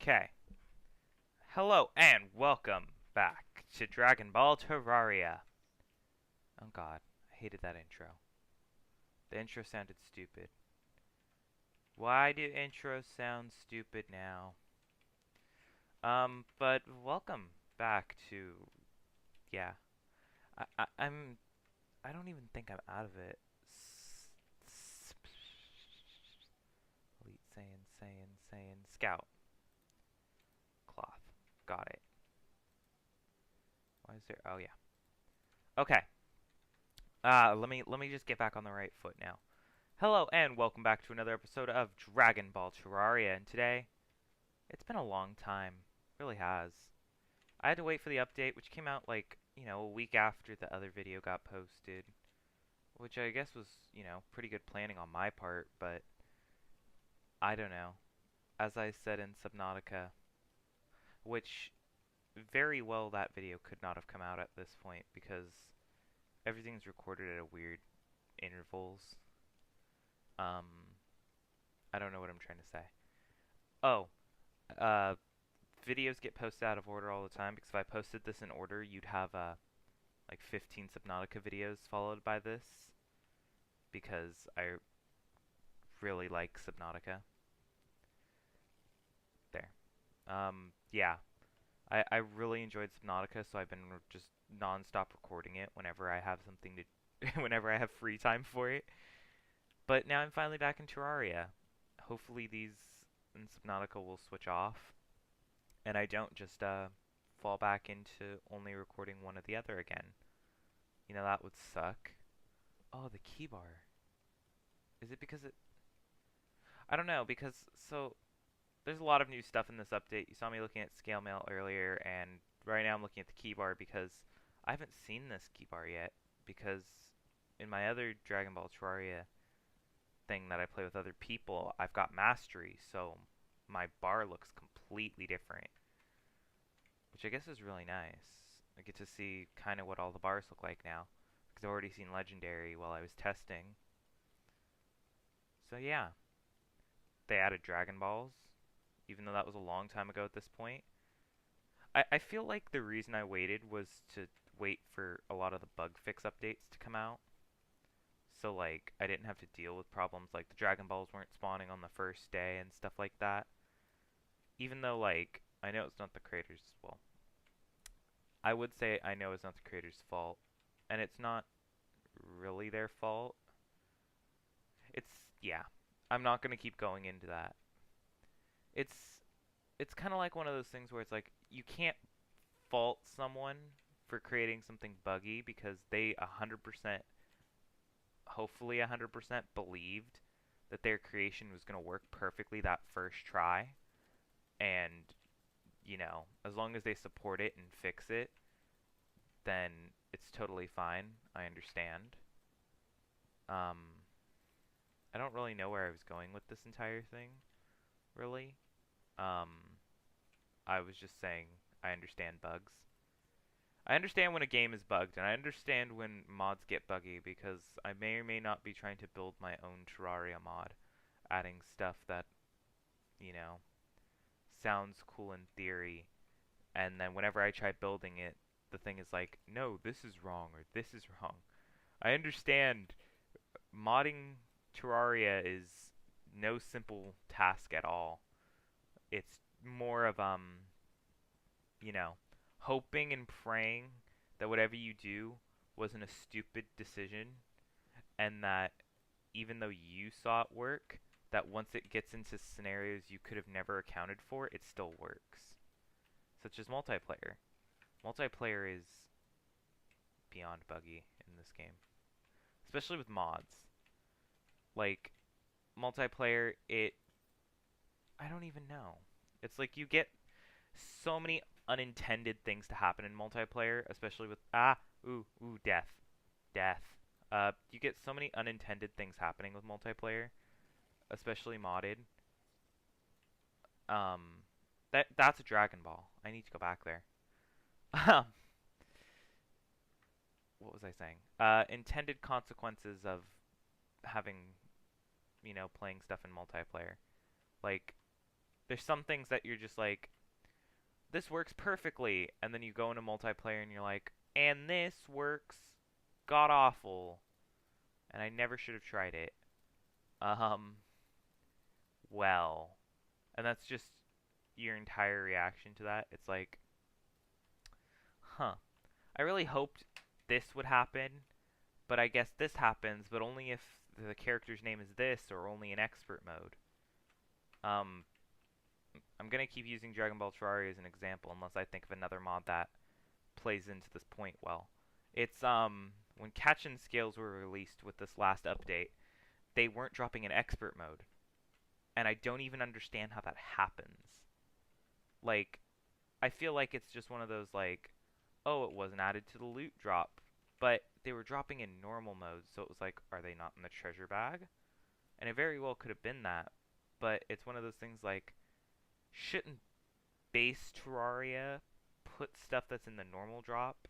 Okay. Hello and welcome back to Dragon Ball Terraria. Oh god, I hated that intro. The intro sounded stupid. Why do intros sound stupid now? But welcome back to yeah. I'm I don't even think I'm out of it. Elite Saiyan Scout Cloth. Got it. Why is there? Oh yeah. Okay. Let me just get back on the right foot now. Hello and welcome back to another episode of Dragon Ball Terraria, and today, it's been a long time. Really has. I had to wait for the update, which came out like, a week after the other video got posted, which I guess was, pretty good planning on my part, but I don't know. As I said in Subnautica, which very well that video could not have come out at this point because everything's recorded at a weird intervals. Um, I don't know what I'm trying to say. Oh, uh, videos get posted out of order all the time because if I posted this in order, you'd have like 15 Subnautica videos followed by this because I really like Subnautica. There. Yeah. I really enjoyed Subnautica, so I've been just non-stop recording it whenever I have something to whenever I have free time for it. But now I'm finally back in Terraria. Hopefully these in Subnautica will switch off and I don't just fall back into only recording one or the other again. That would suck. Oh, the keybar. Is it because it... I don't know, because, there's a lot of new stuff in this update. You saw me looking at scale mail earlier, and right now I'm looking at the keybar because I haven't seen this keybar yet, because in my other Dragon Ball Terraria thing that I play with other people, I've got mastery, so my bar looks completely different. Which I guess is really nice. I get to see kind of what all the bars look like now. Because I've already seen Legendary while I was testing. So yeah. They added Dragon Balls. Even though that was a long time ago at this point. I feel like the reason I waited was to wait for a lot of the bug fix updates to come out. So like, I didn't have to deal with problems like the Dragon Balls weren't spawning on the first day and stuff like that. Even though like, I know it's not the creators' well, I would say I know it's not the creator's fault, and it's not really their fault. Yeah. I'm not going to keep going into that. It's it's kind of like one of those things where it's like you can't fault someone for creating something buggy because they 100% hopefully 100% believed that their creation was going to work perfectly that first try and as long as they support it and fix it, then it's totally fine. I understand. Um, I don't really know where I was going with this entire thing, really. Um, I was just saying I understand bugs. I understand when a game is bugged, and I understand when mods get buggy, because I may or may not be trying to build my own Terraria mod, adding stuff that, you know, sounds cool in theory, and then whenever I try building it, the thing is like, no, this is wrong, or this is wrong. I understand modding Terraria is no simple task at all. It's more of you know, hoping and praying that whatever you do wasn't a stupid decision and that even though you saw it work, that once it gets into scenarios you could have never accounted for, it still works. Such as multiplayer. Multiplayer is beyond buggy in this game, especially with mods. Like multiplayer, I don't even know. It's like you get so many unintended things to happen in multiplayer, especially with death. Death. You get so many unintended things happening with multiplayer, especially modded. Um that's a Dragon Ball. I need to go back there. What was I saying? Intended consequences of having, playing stuff in multiplayer. Like There's some things that you're just like, this works perfectly, and then you go into multiplayer and you're like, and this works god awful, and I never should have tried it. Um, well, and that's just your entire reaction to that. It's like, huh, I really hoped this would happen, but I guess this happens, but only if the character's name is this, or only in expert mode. Um, I'm gonna keep using Dragon Ball Terraria as an example, unless I think of another mod that plays into this point well. It's when Catch and Scales were released with this last update, they weren't dropping in expert mode, and I don't even understand how that happens. Like, I feel like it's just one of those like, oh, it wasn't added to the loot drop, but they were dropping in normal mode, so it was like, are they not in the treasure bag? And it very well could have been that, but it's one of those things like, shouldn't base Terraria put stuff that's in the normal drop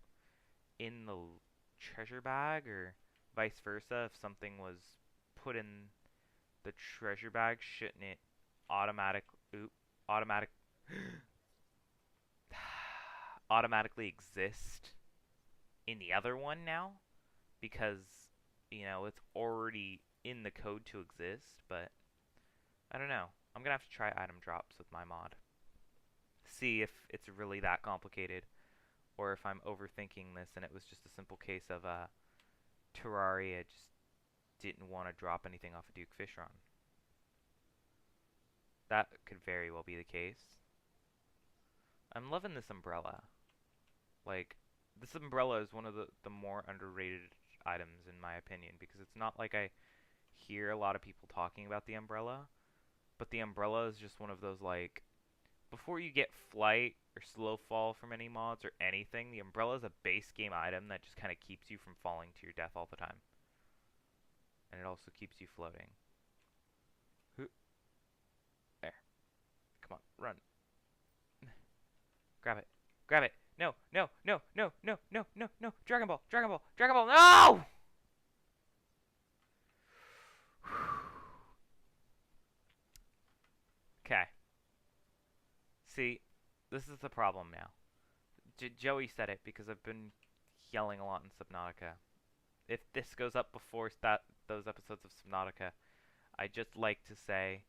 in the treasure bag, or vice versa? If something was put in the treasure bag, shouldn't it automatic oop, automatic automatically exist in the other one now? Because, you know, it's already in the code to exist, but I don't know. I'm gonna have to try item drops with my mod. See if it's really that complicated, or if I'm overthinking this and it was just a simple case of Terraria just didn't want to drop anything off of Duke Fishron. That could very well be the case. I'm loving this umbrella. Like, this umbrella is one of the more underrated items in my opinion, because it's not like I hear a lot of people talking about the umbrella, but the umbrella is just one of those, like, before you get flight or slow fall from any mods or anything, the umbrella is a base game item that just kind of keeps you from falling to your death all the time. And it also keeps you floating. There. Come on, run. Grab it. Grab it. No, no, no, no, no, no, no, no. Dragon Ball, Dragon Ball, Dragon Ball, no! Okay. See, this is the problem now. Joey said it because I've been yelling a lot in Subnautica. If this goes up before those episodes of Subnautica, I just like to say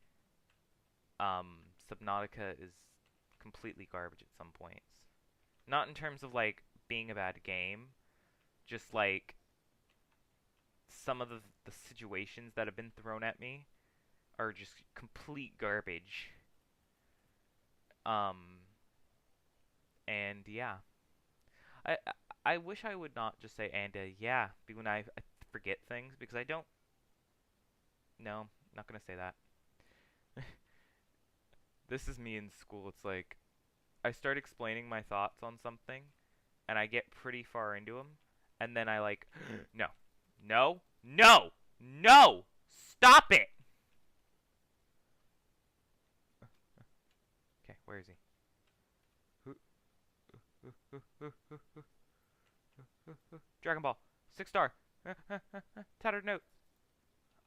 Subnautica is completely garbage at some points. Not in terms of like being a bad game, just like some of the situations that have been thrown at me are just complete garbage. Um, and yeah, I I wish I would not just say and yeah when I forget things, because I don't. No, not gonna say that. This is me in school. It's like I start explaining my thoughts on something, and I get pretty far into them, and then I like, no, no, no, no, stop it. Okay, where is he? Dragon Ball, 6-star. Tattered note.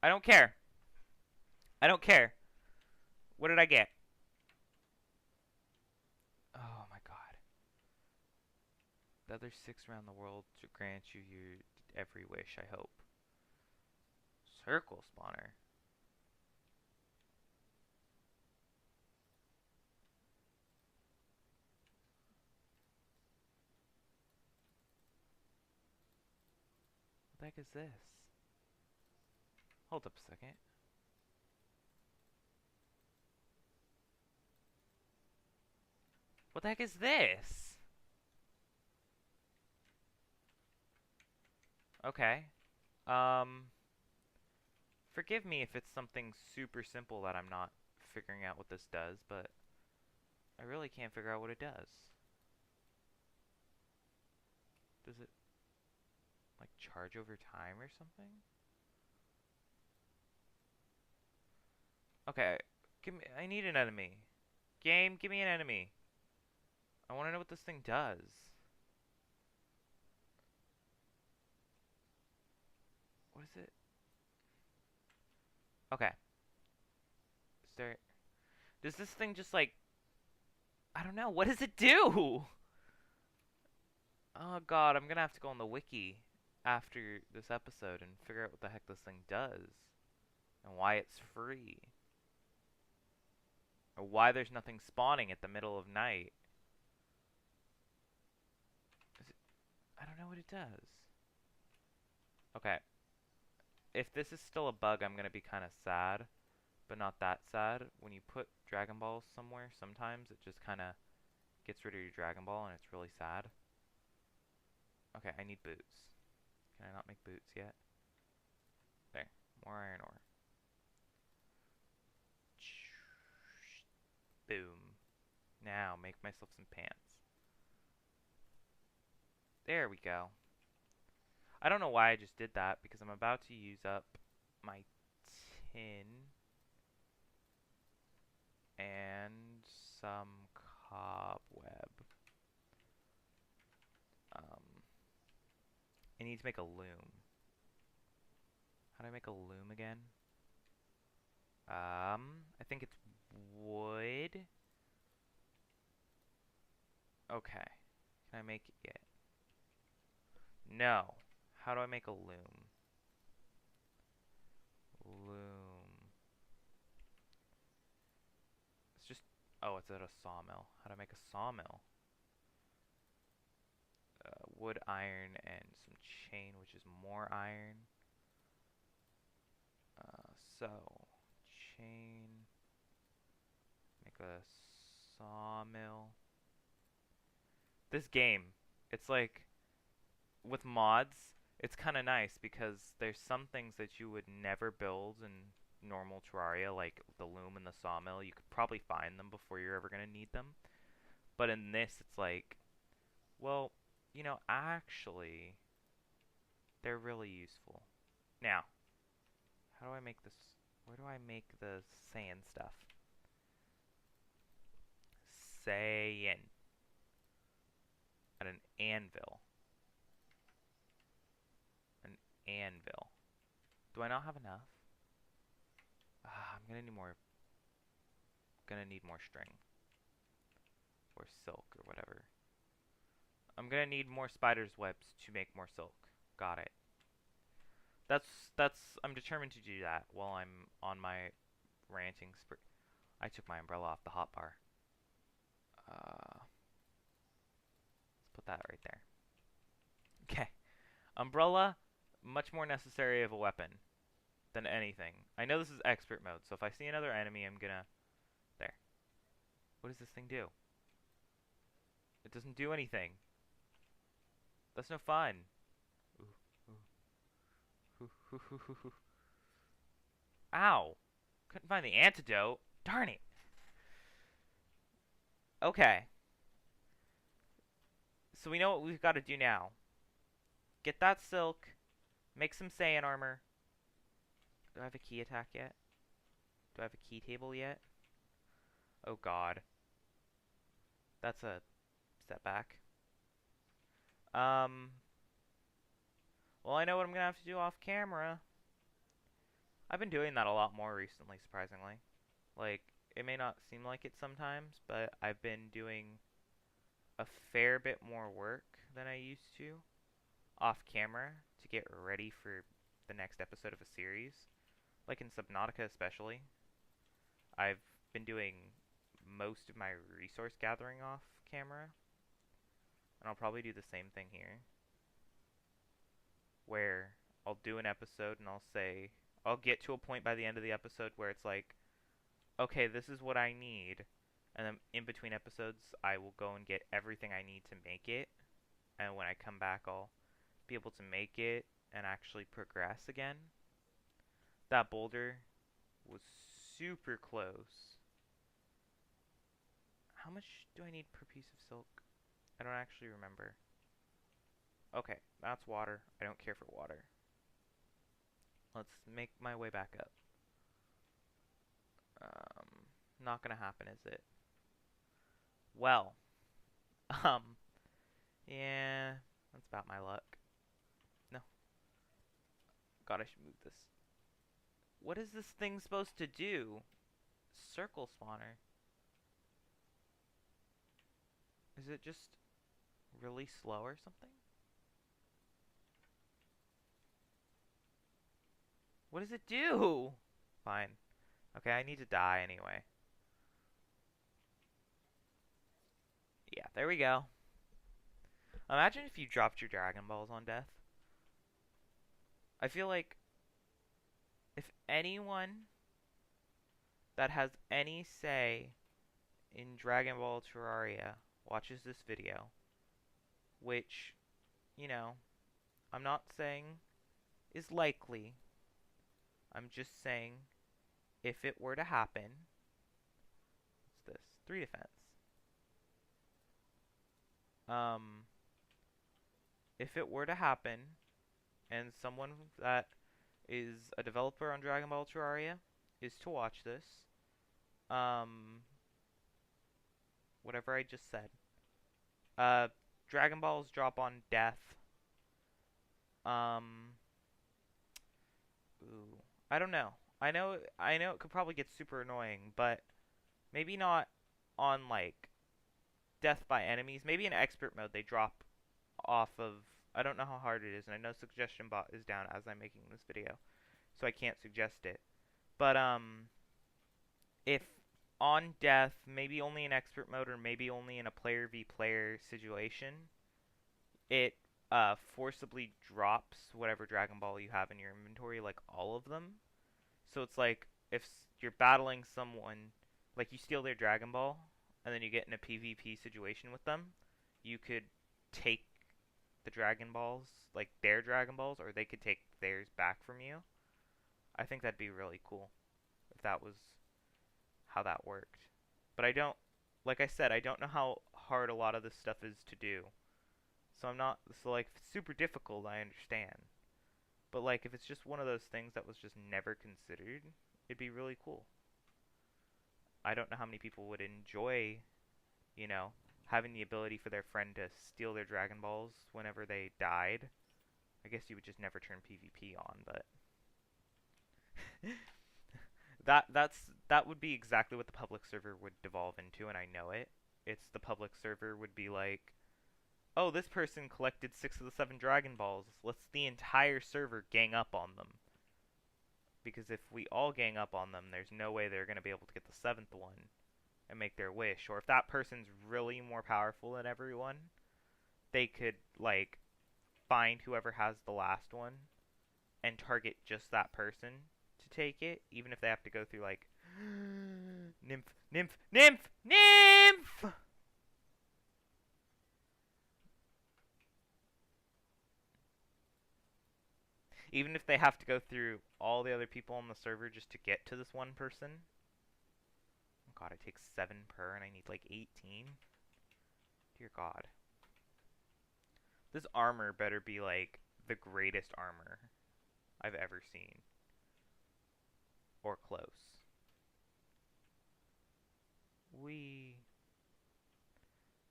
I don't care. I don't care. What did I get? Oh my god. The other 6 around the world to grant you your every wish, I hope. Circle spawner. What the heck is this? Hold up a second. What the heck is this? Okay. Forgive me if it's something super simple that I'm not figuring out what this does, but I really can't figure out what it does. Does it, like, charge over time or something? Okay, I need an enemy. Game, give me an enemy. I want to know what this thing does. What is it? Okay. Is Does this thing just like, I don't know, what does it do? Oh god, I'm gonna have to go on the wiki after this episode and figure out what the heck this thing does and why it's free or why there's nothing spawning at the middle of night. It, I don't know what it does. Okay, if this is still a bug, I'm gonna be kind of sad, but not that sad. When you put Dragon Balls somewhere, sometimes it just kind of gets rid of your Dragon Ball and it's really sad. Okay, I need boots. Can I not make boots yet? There, more iron ore. Boom. Now, make myself some pants. There we go. I don't know why I just did that, because I'm about to use up my tin and some cobweb. I need to make a loom. How do I make a loom again? I think it's wood. Okay. Can I make it yet? No. How do I make a loom? Loom. It's just... Oh, it's at a sawmill. How do I make a sawmill? Wood, iron, and some chain, which is more iron. So, chain. Make a sawmill. This game, it's like... With mods, it's kind of nice because there's some things that you would never build in normal Terraria, like the loom and the sawmill. You could probably find them before you're ever going to need them. But in this, it's like, well, you know, actually, they're really useful. Now, how do I make this? Where do I make the sand stuff? Sand. At an anvil. An anvil. Do I not have enough? I'm gonna need more. Gonna need more string. Or silk, or whatever. I'm gonna need more spider's webs to make more silk. Got it. I'm determined to do that while I'm on my ranting spree. I took my umbrella off the hotbar. Let's put that right there. Okay. Umbrella, much more necessary of a weapon than anything. I know this is expert mode, so if I see another enemy, I'm gonna... There. What does this thing do? It doesn't do anything. That's no fun. Ow! Couldn't find the antidote. Darn it. Okay. So we know what we've got to do now. Get that silk. Make some Saiyan armor. Do I have a key attack yet? Do I have a key table yet? Oh god. That's a setback. Well, I know what I'm gonna have to do off camera. I've been doing that a lot more recently, surprisingly. Like, it may not seem like it sometimes, but I've been doing a fair bit more work than I used to off camera to get ready for the next episode of a series. Like in Subnautica especially. I've been doing most of my resource gathering off camera. And I'll probably do the same thing here. Where I'll do an episode and I'll say, I'll get to a point by the end of the episode where it's like, okay, this is what I need. And then in between episodes, I will go and get everything I need to make it. And when I come back, I'll be able to make it and actually progress again. That boulder was super close. How much do I need per piece of silk? I don't actually remember. Okay, that's water. I don't care for water. Let's make my way back up. Not gonna happen, is it? Well, um, yeah, that's about my luck. No. God, I should move this. What is this thing supposed to do? Circle spawner. Is it just really slow or something? What does it do? Fine. Okay, I need to die anyway. Yeah, there we go. Imagine if you dropped your Dragon Balls on death. I feel like if anyone that has any say in Dragon Ball Terraria watches this video, which, you know, I'm not saying is likely, I'm just saying if it were to happen, what's this? 3 defense. Um, if it were to happen, and someone that is a developer on Dragon Ball Terraria is to watch this, um, whatever I just said, uh, Dragon Balls drop on death. Um, ooh, I don't know. I know it could probably get super annoying, but maybe not on like death by enemies. Maybe in expert mode they drop off of. I don't know how hard it is, and I know suggestion bot is down as I'm making this video, so I can't suggest it. But if on death, maybe only in expert mode or maybe only in a player v player situation, it forcibly drops whatever Dragon Ball you have in your inventory, like all of them. So it's like if you're battling someone, like you steal their Dragon Ball, and then you get in a PvP situation with them, you could take the Dragon Balls, like their Dragon Balls, or they could take theirs back from you. I think that'd be really cool if that was how that worked. But I don't, like I said, I don't know how hard a lot of this stuff is to do. So I'm not, so like, if it's super difficult, I understand. But like, if it's just one of those things that was just never considered, it'd be really cool. I don't know how many people would enjoy, you know, having the ability for their friend to steal their Dragon Balls whenever they died. I guess you would just never turn PvP on, but that would be exactly what the public server would devolve into, and I know it. It's the public server would be like, oh, this person collected 6 of the 7 Dragon Balls. Let's the entire server gang up on them. Because if we all gang up on them, there's no way they're going to be able to get the 7th one and make their wish. Or if that person's really more powerful than everyone, they could, like, find whoever has the last one and target just that person to take it, even if they have to go through, like, nymph, nymph, nymph, nymph! Even if they have to go through all the other people on the server just to get to this one person. Oh god, it takes 7 per and I need like 18. Dear god. This armor better be like the greatest armor I've ever seen. Or close.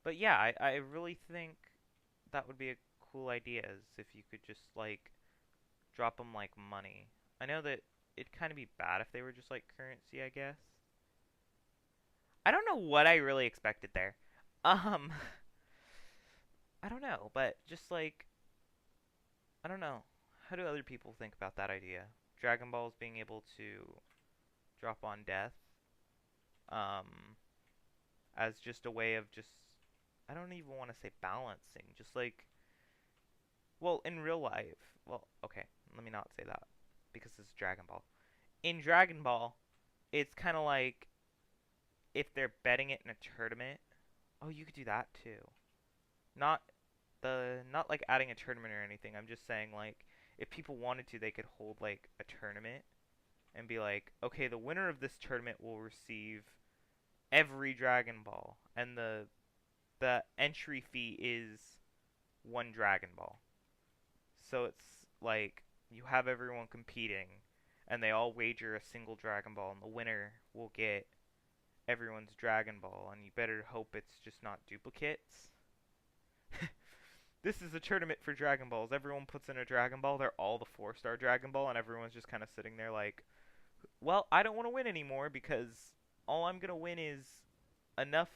But yeah, I really think that would be a cool idea, is if you could just like drop them like money. I know that it'd kind of be bad if they were just like currency, I guess. I don't know what I really expected there. Um, I don't know, but just like, I don't know. How do other people think about that idea? Dragon Balls being able to drop on death, um, as just a way of just, I don't even want to say balancing, just like, well, in real life, well, okay, let me not say that, because it's Dragon Ball. In Dragon Ball, it's kind of like, if they're betting it in a tournament, oh, you could do that too. Not not like adding a tournament or anything. I'm just saying like if people wanted to, they could hold like a tournament and be like, okay, the winner of this tournament will receive every Dragon Ball, and the entry fee is 1 Dragon Ball. So it's like you have everyone competing, and they all wager a single Dragon Ball, and the winner will get everyone's Dragon Ball, and you better hope it's just not duplicates. This is a tournament for Dragon Balls. Everyone puts in a Dragon Ball. They're all the 4-star Dragon Ball, and everyone's just kind of sitting there like, well, I don't want to win anymore because all I'm going to win is enough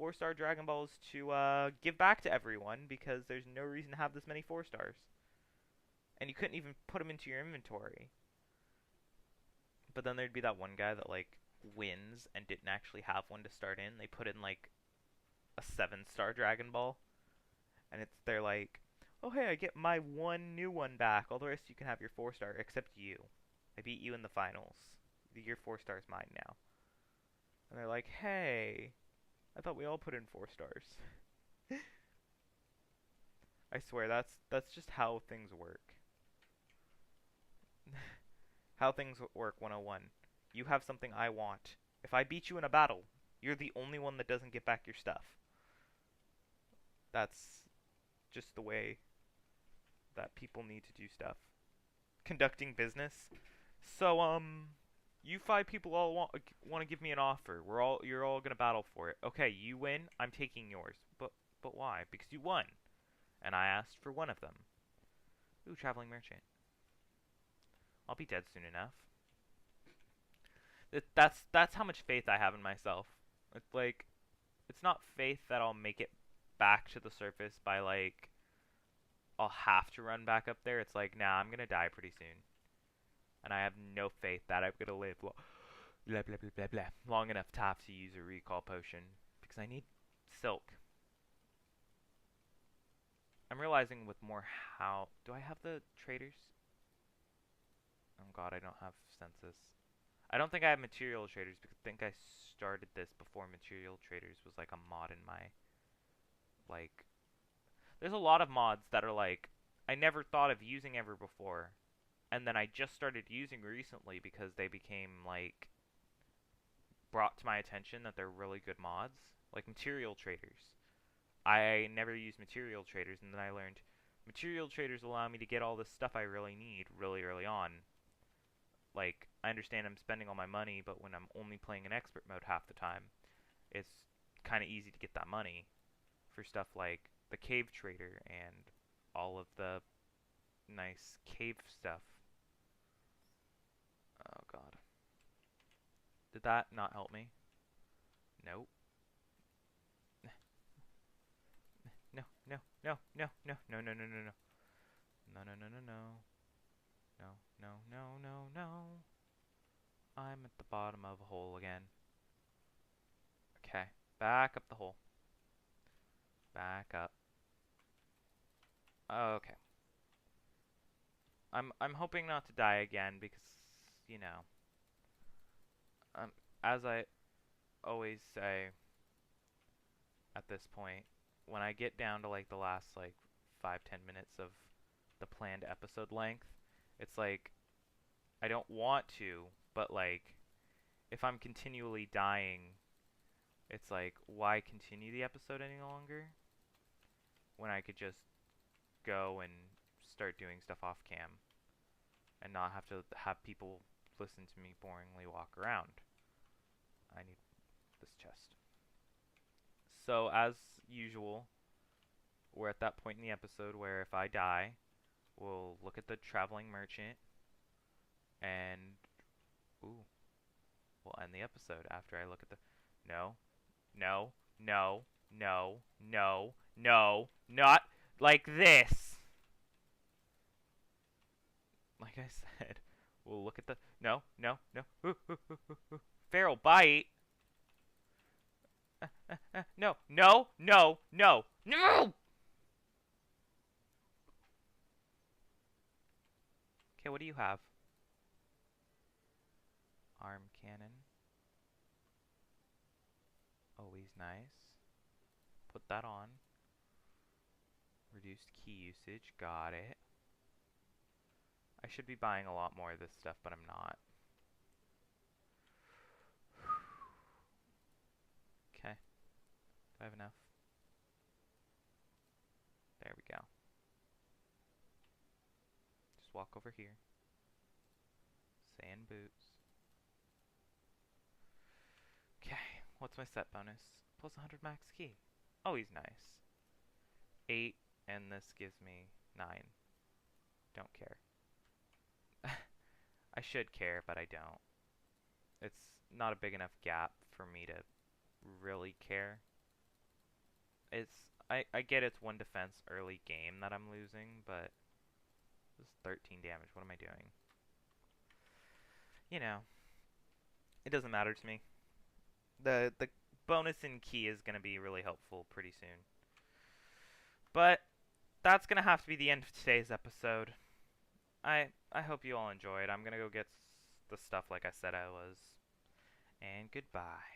4-star Dragon Balls to give back to everyone because there's no reason to have this many 4 stars. And you couldn't even put them into your inventory. But then there'd be that one guy that like wins and didn't actually have one to start in. They put in like a 7-star Dragon Ball, and they're like, oh hey, I get my one new one back. All the rest you can have your 4-star except you. I beat you in the finals. Your 4-star is mine now. And they're like, hey, I thought we all put in 4 stars. I swear that's just how things work. How things work 101. You have something I want. If I beat you in a battle, you're the only one that doesn't get back your stuff. That's just the way that people need to do stuff. Conducting business. So, you 5 people all want to give me an offer. You're all gonna battle for it. Okay, you win. I'm taking yours. But why? Because you won, and I asked for one of them. Ooh, traveling merchant. I'll be dead soon enough. That's how much faith I have in myself. It's like, it's not faith that I'll make it back to the surface by like, I'll have to run back up there. It's like, nah, I'm gonna die pretty soon. And I have no faith that I'm gonna live long enough to have to use a recall potion. Because I need silk. I'm realizing with more how... Do I have the traders? Oh god, I don't have census. I don't think I have material traders because I think I started this before material traders was like a mod in my... Like... There's a lot of mods that are like, I never thought of using ever before. And then I just started using recently because they became like... brought to my attention that they're really good mods. Like material traders. I never used material traders, and then I learned material traders allow me to get all this stuff I really need really early on. Like, I understand I'm spending all my money, but when I'm only playing in expert mode half the time, it's kind of easy to get that money for stuff like the cave trader and all of the nice cave stuff. Oh god. Did that not help me? Nope. No, no, no, no, no, no, no, no, no, no. No, no, no, no, no. No, no, no, no, no. I'm at the bottom of a hole again. Okay, back up the hole. Back up. Okay. I'm hoping not to die again because, you know, as I always say at this point, when I get down to like the last like 5-10 minutes of the planned episode length, it's like I don't want to, but like if I'm continually dying, it's like why continue the episode any longer when I could just go and start doing stuff off cam and not have to have people listen to me boringly walk around. I need this chest. So as usual, we're at that point in the episode where if I die, we'll look at the traveling merchant and ooh, we'll end the episode after I look at the no, no, no, no, no, no, not like this. Like I said, we'll look at the no, no, no. Feral bite. No, no, no, no, no. Okay, what do you have? Arm cannon. Always nice. Put that on. Reduced key usage. Got it. I should be buying a lot more of this stuff, but I'm not. Okay. Do I have enough? There we go. Just walk over here. Sand boots. Okay. What's my set bonus? Plus 100 max key. Always nice. 8, and this gives me 9. Don't care. I should care, but I don't. It's not a big enough gap for me to really care. I get it's one defense early game that I'm losing, but this is 13 damage. What am I doing? You know, it doesn't matter to me. The bonus in key is going to be really helpful pretty soon. But that's going to have to be the end of today's episode. I hope you all enjoyed. I'm going to go get the stuff like I said I was. And goodbye.